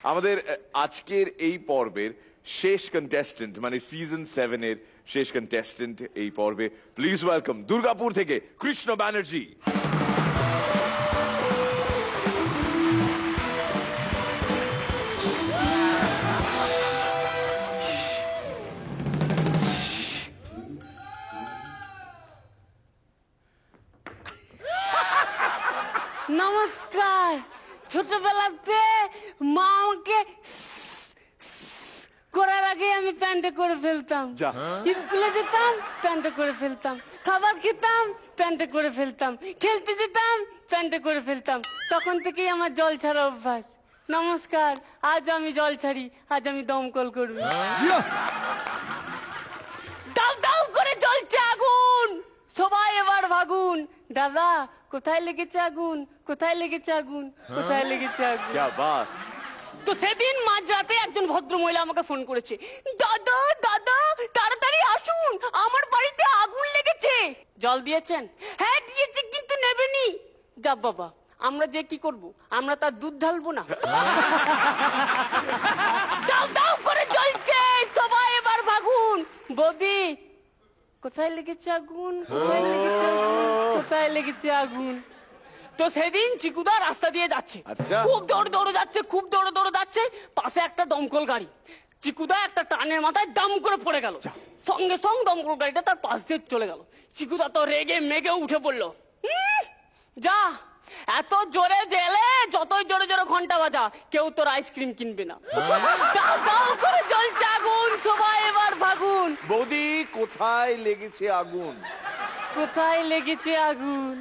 আমাদের আজকের এই পর্বের শেষ কন্টেস্টেন্ট মানে সিজন 7 এর শেষ কন্টেস্টেন্ট এই পর্বে প্লিজ ওয়েলকাম দুর্গাপুর থেকে কৃষ্ণ ব্যানার্জি। নমস্কার। ছোটবেলাতে মা আমাকে করার আগে আমি প্যান্টে করে ফেলতাম, স্কুলে যেতাম প্যান্টে করে ফেলতাম, খাবার খেতাম প্যান্টে করে ফেলতাম, খেলতে যেতাম প্যান্টে করে ফেলতাম। তখন থেকেই আমার জল ছাড়া অভ্যাস। নমস্কার, আজ আমি জল ছাড়ি, আজ আমি দমকল করবি। দাও দাও করে জ্বলছে আগুন, সবাই এবার ভাগুন। দাদা কোথায় লেগেছে আগুন, কোথায় লেগেছে আগুন, কোথায় লেগেছে আগুন। তো সেদিন মাঝরাতে একজন ভদ্র মহিলা আমাকে ফোন করেছে, দাদা দাদা তাড়াতাড়ি আসুন, আমার বাড়িতে আগুন লেগেছে। জল দিয়েছেন? হ্যাঁ দিয়েছি, কিন্তু নেবেনি। যা বাবা, আমরা যে কি করব, আমরা তার দুধ ঢালবো না। দাও দাও করে জ্বলছে, সবাই এবার ভাগুন। বৌদি কোথায় লেগেছে আগুন, কোথায় লেগেছে আগুন, কোথায় লেগেছে আগুন। তো সেদিন চিকুদা রাস্তা দিয়ে যাচ্ছে, খুব দৌড় দৌড়ে যাচ্ছে, খুব দৌড়ে দৌড়ে যাচ্ছে, পাশে একটা দমকল গাড়ি। চিকুদা একটা টানের মাথায় দাম করে পড়ে গেল, সঙ্গে সঙ্গে দমকল গাড়িটা তার পাশ দিয়ে চলে গেল। চিকুদা তো রেগে মেগে উঠে পড়লো, যা এত জোরে জেলে যতই জোরে জোরে ঘন্টা বাজা, কেউ তোর আইসক্রিম কিনবে না। দাও দাও করে জ্বলছে আগুন, সবাই এবার ভাগুন। বৌদি কোথায় লেগেছে আগুন, কোথায় লেগেছে আগুন।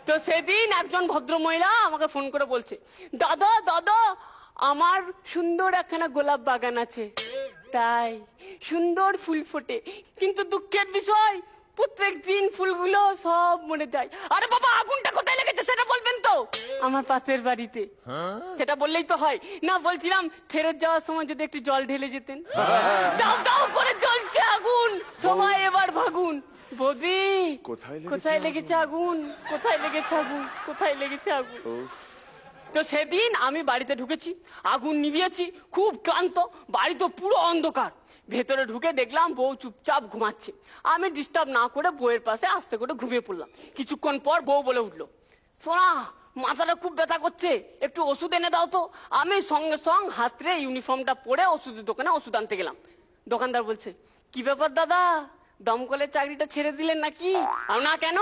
তো সেদিন একজন ভদ্র মহিলা আমাকে ফোন করে বলছে, দাদা দাদা আমার সুন্দর একখানা গোলাপ বাগান আছে, তাই সুন্দর ফুল ফোটে, কিন্তু দুঃখের বিষয় প্রত্যেক দিন ফুলগুলো সব মরে যায়। আরে বাবা, আগুনটা কোথায় লেগেছে সেটা বলবেন তো। আমার পাশের বাড়িতে। সেটা বললেই তো হয় না। বলছিলাম ফেরত যাওয়ার সময় যদি একটু জল ঢেলে যেতেন। দাও দাও করে জ্বলছে আগুন, সবাই এবার ভাগুন। বৌদি কোথায় লেগেছে আগুন, কোথায় লেগেছে আগুন, কোথায় লেগেছে আগুন। তো সেদিন আমি বাড়িতে ঢুকেছি, আগুন নিভিয়েছি, খুব ক্লান্ত, বাড়ি তো পুরো অন্ধকার। ভেতরে ঢুকে দেখলাম বউ চুপচাপ ঘুমাচ্ছে। আমি ডিস্টার্ব না করে বউয়ের পাশে আস্তে করে ঘুমিয়ে পড়লাম। কিছুক্ষণ পর বউ বলে উঠলো, সোনা মাথাটা খুব ব্যথা করছে, একটু ওষুধ এনে দাও তো। আমি সঙ্গে সঙ্গে হাতরে ইউনিফর্মটা পরে ওষুধের দোকানে ওষুধ আনতে গেলাম। দোকানদার বলছে, কি ব্যাপার দাদা, দমকলের চাকরিটা ছেড়ে দিলেন নাকি? না কেন?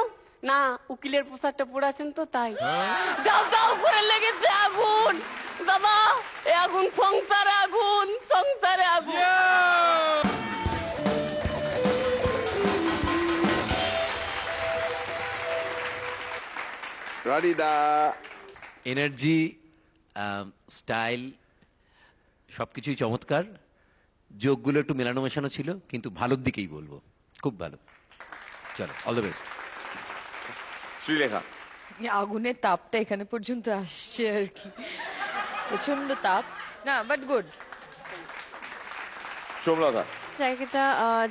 না উকিলের পোশাকটা পরে আছেন তো তাই। দাও দাও করে লেগেছে আগুন। দাদা এ আগুন সংসারে আগুন, সংসারে আগুন। রানিদা এনার্জি, স্টাইল সবকিছুই চমৎকার। যোগগুলো একটু মেলানো মেশানো ছিল, কিন্তু ভালোর দিকেই বলবো, খুব ভালো। চলো, অল দ্য বেস্ট। শ্রীলেখা, আগুনের তাপটা এখানে পর্যন্ত আসছে আর কি, প্রচন্ড তাপ না, বাট গুড। সোমলতা, জায়গাটা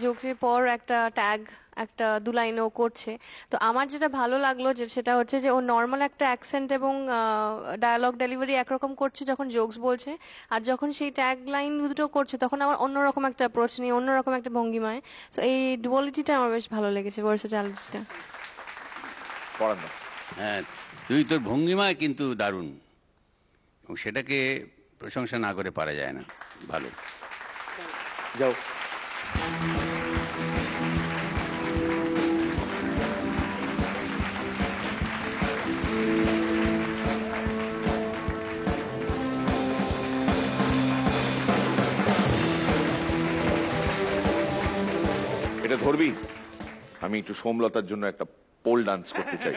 যোগের পর একটা ট্যাগ একটা দু লাইনও করছে, তো আমার যেটা ভালো লাগলো যে সেটা হচ্ছে যে ও নর্মাল একটা অ্যাকসেন্ট এবং ডায়ালগ ডেলিভারি একরকম করছে যখন জোকস বলছে, আর যখন সেই ট্যাগ লাইন দুটো করছে তখন আমার অন্যরকম একটা অ্যাপ্রোচ নিয়ে অন্যরকম একটা ভঙ্গিমায়। সো এই ডুয়ালিটিটা আমার বেশ ভালো লেগেছে, ভার্সেটালিটিটা। হ্যাঁ, তুই তোর ভঙ্গিমায় কিন্তু দারুণ, এবং সেটাকে প্রশংসা না করে পারা যায় না। ভালো, যাও। এটা ধরবি? আমি একটু সোমলতার জন্য একটা পোল ডান্স করতে চাই।